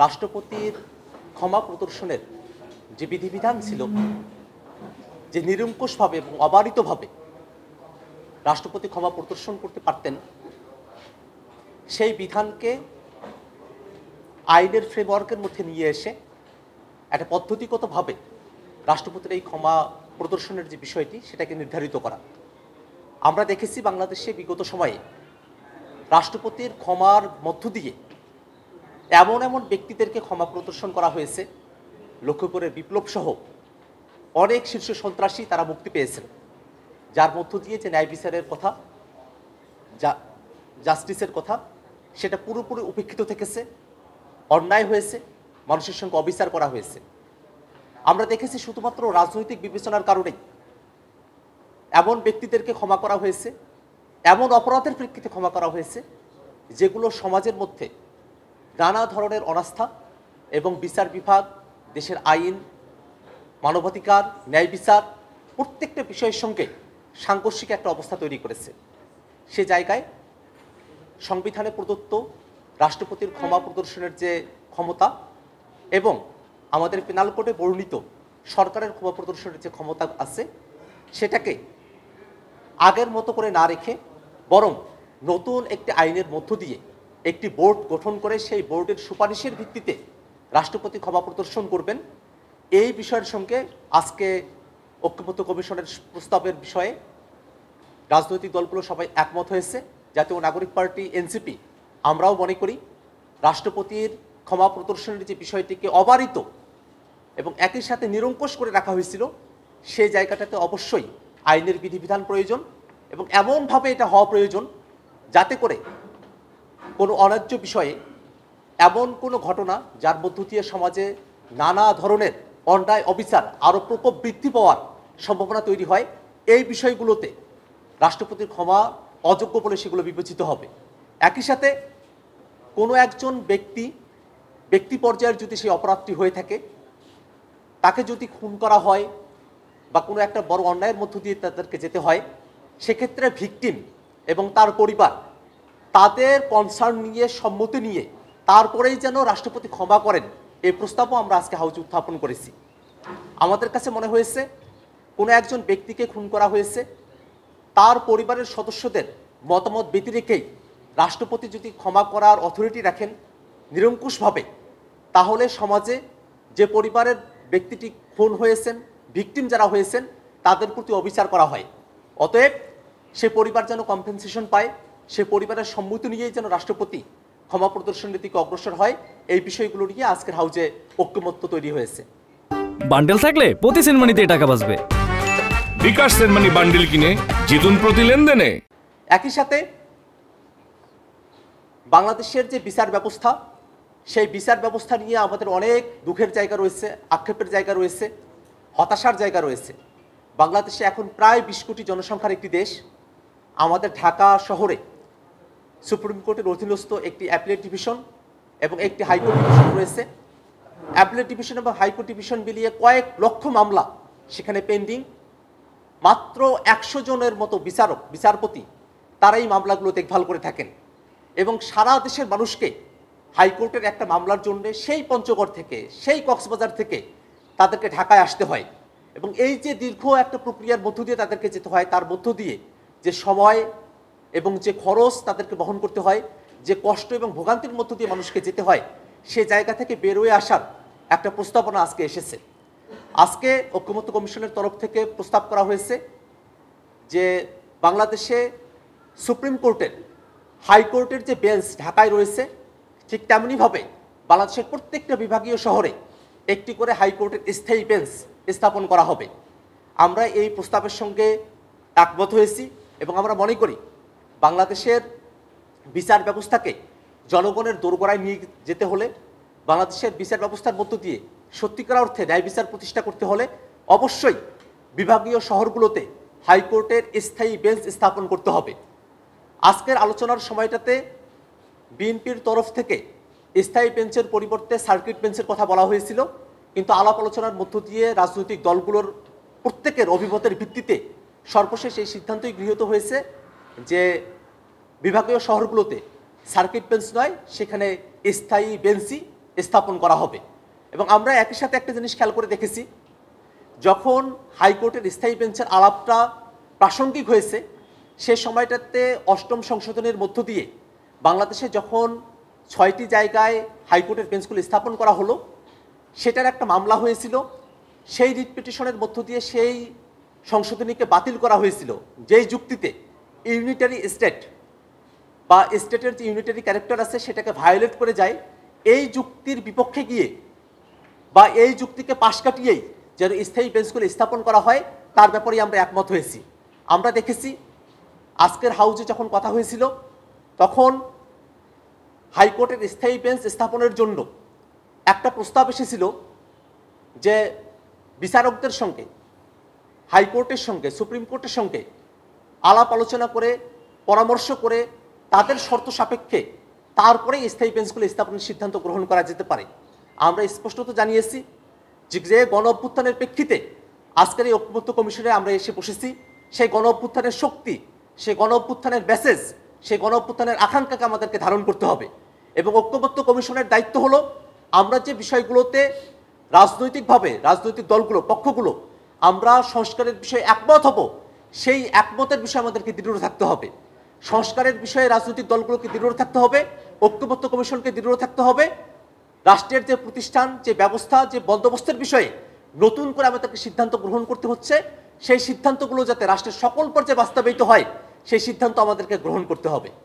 রাষ্ট্রপতির ক্ষমা প্রদর্শনের যে বিধিবিধান ছিল, যে নিরঙ্কুশভাবে এবং অবারিতভাবে রাষ্ট্রপতি ক্ষমা প্রদর্শন করতে পারতেন, সেই বিধানকে আইনের ফ্রেমওয়ার্কের মধ্যে নিয়ে এসে একটা পদ্ধতিগতভাবে রাষ্ট্রপতির এই ক্ষমা প্রদর্শনের যে বিষয়টি সেটাকে নির্ধারিত করা। আমরা দেখেছি বাংলাদেশে বিগত সময়ে রাষ্ট্রপতির ক্ষমার মধ্য দিয়ে এমন এমন ব্যক্তিদেরকে ক্ষমা প্রদর্শন করা হয়েছে, লক্ষ্মীপুরের বিপ্লব সহ অনেক শীর্ষ সন্ত্রাসী তারা মুক্তি পেয়েছেন, যার মধ্য দিয়ে যে ন্যায় বিচারের কথা, জাস্টিসের কথা, সেটা পুরোপুরি উপেক্ষিত থেকেছে, অন্যায় হয়েছে, মানুষের সঙ্গে অবিচার করা হয়েছে। আমরা দেখেছি শুধুমাত্র রাজনৈতিক বিবেচনার কারণেই এমন ব্যক্তিদেরকে ক্ষমা করা হয়েছে, এমন অপরাধের প্রেক্ষিতে ক্ষমা করা হয়েছে যেগুলো সমাজের মধ্যে নানা ধরনের অনাস্থা এবং বিচার বিভাগ, দেশের আইন, মানবাধিকার, ন্যায় বিচার প্রত্যেকটা বিষয়ের সঙ্গে সাংঘর্ষিক একটা অবস্থা তৈরি করেছে। সে জায়গায় সংবিধানে প্রদত্ত রাষ্ট্রপতির ক্ষমা প্রদর্শনের যে ক্ষমতা এবং আমাদের পেনাল কোডে বর্ণিত সরকারের ক্ষমা প্রদর্শনের যে ক্ষমতা আছে, সেটাকে আগের মতো করে না রেখে বরং নতুন একটি আইনের মধ্য দিয়ে একটি বোর্ড গঠন করে সেই বোর্ডের সুপারিশের ভিত্তিতে রাষ্ট্রপতি ক্ষমা প্রদর্শন করবেন। এই বিষয়ের সঙ্গে আজকে ঐক্যমত্য কমিশনের প্রস্তাবের বিষয়ে রাজনৈতিক দলগুলো সবাই একমত হয়েছে। জাতীয় নাগরিক পার্টি এনসিপি আমরাও মনে করি রাষ্ট্রপতির ক্ষমা প্রদর্শনের যে বিষয়টিকে অবারিত এবং একই সাথে নিরঙ্কুশ করে রাখা হয়েছিল, সেই জায়গাটাতে অবশ্যই আইনের বিধিবিধান প্রয়োজন এবং এমনভাবে এটা হওয়া প্রয়োজন যাতে করে কোনো অন্যায্য বিষয়ে এমন কোনো ঘটনা যার মধ্য দিয়ে সমাজে নানা ধরনের অন্যায় অবিচার আরও প্রকোপ বৃদ্ধি পাওয়ার সম্ভাবনা তৈরি হয়, এই বিষয়গুলোতে রাষ্ট্রপতির ক্ষমা অযোগ্য বলে সেগুলো বিবেচিত হবে। একই সাথে কোনো একজন ব্যক্তি পর্যায়ের যদি সেই অপরাধটি হয়ে থাকে, তাকে যদি খুন করা হয় বা কোনো একটা বড় অন্যায়ের মধ্য দিয়ে তাদেরকে যেতে হয়, সেক্ষেত্রে ভিকটিম এবং তার পরিবার তাদের কনসার্ন নিয়ে, সম্মতি নিয়ে তারপরেই যেন রাষ্ট্রপতি ক্ষমা করেন, এই প্রস্তাবও আমরা আজকে হাউজে উত্থাপন করেছি। আমাদের কাছে মনে হয়েছে কোনো একজন ব্যক্তিকে খুন করা হয়েছে, তার পরিবারের সদস্যদের মতামত ব্যতি রেখেই রাষ্ট্রপতি যদি ক্ষমা করার অথরিটি রাখেন নিরঙ্কুশভাবে, তাহলে সমাজে যে পরিবারের ব্যক্তিটি খুন হয়েছেন, ভিকটিম যারা হয়েছেন, তাদের প্রতি অবিচার করা হয়। অতএব সে পরিবার যেন কম্পেনসেশন পায়, সে পরিবারের সম্মতি নিয়েই যেন রাষ্ট্রপতি ক্ষমা প্রদর্শনের দিকে অগ্রসর হয়, এই বিষয়গুলো নিয়ে আজকের হাউজে ঐক্যমত্য তৈরি হয়েছে। বান্ডেল থাকলে প্রতি সেনমানিতে টাকা বাঁচবে। বিকাশ সেনমানি বান্ডেল কিনে জিতুন প্রতি লেনদেনে। একই সাথে বাংলাদেশের যে বিচার ব্যবস্থা, সেই বিচার ব্যবস্থা নিয়ে আমাদের অনেক দুঃখের জায়গা রয়েছে, আক্ষেপের জায়গা রয়েছে, হতাশার জায়গা রয়েছে। বাংলাদেশে এখন প্রায় 20 কোটি জনসংখ্যার একটি দেশ। আমাদের ঢাকা শহরে সুপ্রিম কোর্টের অধীনস্থ একটি অ্যাপিলেট ডিভিশন এবং একটি হাইকোর্ট ডিভিশন রয়েছে। অ্যাপিলেট ডিভিশন এবং হাইকোর্ট ডিভিশন মিলিয়ে কয়েক লক্ষ মামলা সেখানে পেন্ডিং। মাত্র 100 জনের মতো বিচারপতি তারা এই মামলাগুলো দেখভাল করে থাকেন এবং সারা দেশের মানুষকে হাইকোর্টের একটা মামলার জন্য সেই পঞ্চগড় থেকে, সেই কক্সবাজার থেকে তাদেরকে ঢাকায় আসতে হয় এবং এই যে দীর্ঘ একটা প্রক্রিয়ার মধ্য দিয়ে তাদেরকে যেতে হয়, তার মধ্য দিয়ে যে সময় এবং যে খরচ তাদেরকে বহন করতে হয়, যে কষ্ট এবং ভোগান্তির মধ্য দিয়ে মানুষকে যেতে হয়, সে জায়গা থেকে বেরোয় আসার একটা প্রস্তাবনা আজকে এসেছে। আজকে ঐক্যমত্য কমিশনের তরফ থেকে প্রস্তাব করা হয়েছে যে বাংলাদেশে সুপ্রিম কোর্টের, হাইকোর্টের যে বেঞ্চ ঢাকায় রয়েছে, ঠিক তেমনিভাবে বাংলাদেশের প্রত্যেকটা বিভাগীয় শহরে একটি করে হাইকোর্টের স্থায়ী বেঞ্চ স্থাপন করা হবে। আমরা এই প্রস্তাবের সঙ্গে একমত হয়েছি এবং আমরা মনে করি বাংলাদেশের বিচার ব্যবস্থাকে জনগণের দোরগোড়ায় নিয়ে যেতে হলে, বাংলাদেশের বিচার ব্যবস্থার মধ্য দিয়ে সত্যিকার অর্থে ন্যায় বিচার প্রতিষ্ঠা করতে হলে অবশ্যই বিভাগীয় শহরগুলোতে হাইকোর্টের স্থায়ী বেঞ্চ স্থাপন করতে হবে। আজকের আলোচনার সময়টাতে বিএনপির তরফ থেকে স্থায়ী বেঞ্চের পরিবর্তে সার্কিট বেঞ্চের কথা বলা হয়েছিল, কিন্তু আলাপ আলোচনার মধ্য দিয়ে রাজনৈতিক দলগুলোর প্রত্যেকের অভিমতের ভিত্তিতে সর্বশেষ এই সিদ্ধান্তই গৃহীত হয়েছে যে বিভাগীয় শহরগুলোতে সার্কিট বেঞ্চ নয়, সেখানে স্থায়ী বেঞ্চই স্থাপন করা হবে। এবং আমরা একই সাথে একটা জিনিস খেয়াল করে দেখেছি, যখন হাইকোর্টের স্থায়ী বেঞ্চের আলাপটা প্রাসঙ্গিক হয়েছে, সে সময়টাতে অষ্টম সংশোধনের মধ্য দিয়ে বাংলাদেশে যখন 6টি জায়গায় হাইকোর্টের বেঞ্চগুলো স্থাপন করা হলো, সেটার একটা মামলা হয়েছিল। সেই রিট পিটিশনের মধ্য দিয়ে সেই সংশোধনীকে বাতিল করা হয়েছিল, যেই যুক্তিতে ইউনিটারি স্টেট বা স্টেটের যে ইউনিটারি ক্যারেক্টার আছে সেটাকে ভায়োলেট করে যায়। এই যুক্তির বিপক্ষে গিয়ে বা এই যুক্তিকে পাশ কাটিয়েই যেন স্থায়ী বেঞ্চগুলো স্থাপন করা হয়, তার ব্যাপারেই আমরা একমত হয়েছি। আমরা দেখেছি আজকের হাউজে যখন কথা হয়েছিল, তখন হাইকোর্টের স্থায়ী বেঞ্চ স্থাপনের জন্য একটা প্রস্তাব এসেছিল যে বিচারকদের সঙ্গে, হাইকোর্টের সঙ্গে, সুপ্রিম কোর্টের সঙ্গে আলাপ আলোচনা করে, পরামর্শ করে, তাদের শর্ত সাপেক্ষে তারপরে স্থায়ী বেঞ্চগুলো স্থাপনের সিদ্ধান্ত গ্রহণ করা যেতে পারে। আমরা স্পষ্টত জানিয়েছি যে গণ অভ্যুত্থানের প্রেক্ষিতে আজকের এই ঐক্যবদ্ধ কমিশনে আমরা এসে বসেছি। সেই গণ অভ্যুত্থানের শক্তি, সেই গণ অভ্যুত্থানের মেসেজ, সেই গণ অভ্যুত্থানের আকাঙ্ক্ষাকে আমাদেরকে ধারণ করতে হবে। এবং ঐক্যবদ্ধ কমিশনের দায়িত্ব হলো আমরা যে বিষয়গুলোতে রাজনৈতিকভাবে রাজনৈতিক দলগুলো, পক্ষগুলো আমরা সংস্কারের বিষয়ে একমত হব, সেই একমতের বিষয়ে আমাদেরকে দৃঢ় থাকতে হবে। সংস্কারের বিষয়ে রাজনৈতিক দলগুলোকে দৃঢ় থাকতে হবে, ঐক্যবদ্ধ কমিশনকে দৃঢ় থাকতে হবে। রাষ্ট্রের যে প্রতিষ্ঠান, যে ব্যবস্থা, যে বন্দোবস্তের বিষয়ে নতুন করে আমাদেরকে সিদ্ধান্ত গ্রহণ করতে হচ্ছে, সেই সিদ্ধান্তগুলো যাতে রাষ্ট্রের সকল পর্যায়ে বাস্তবায়িত হয়, সেই সিদ্ধান্ত আমাদেরকে গ্রহণ করতে হবে।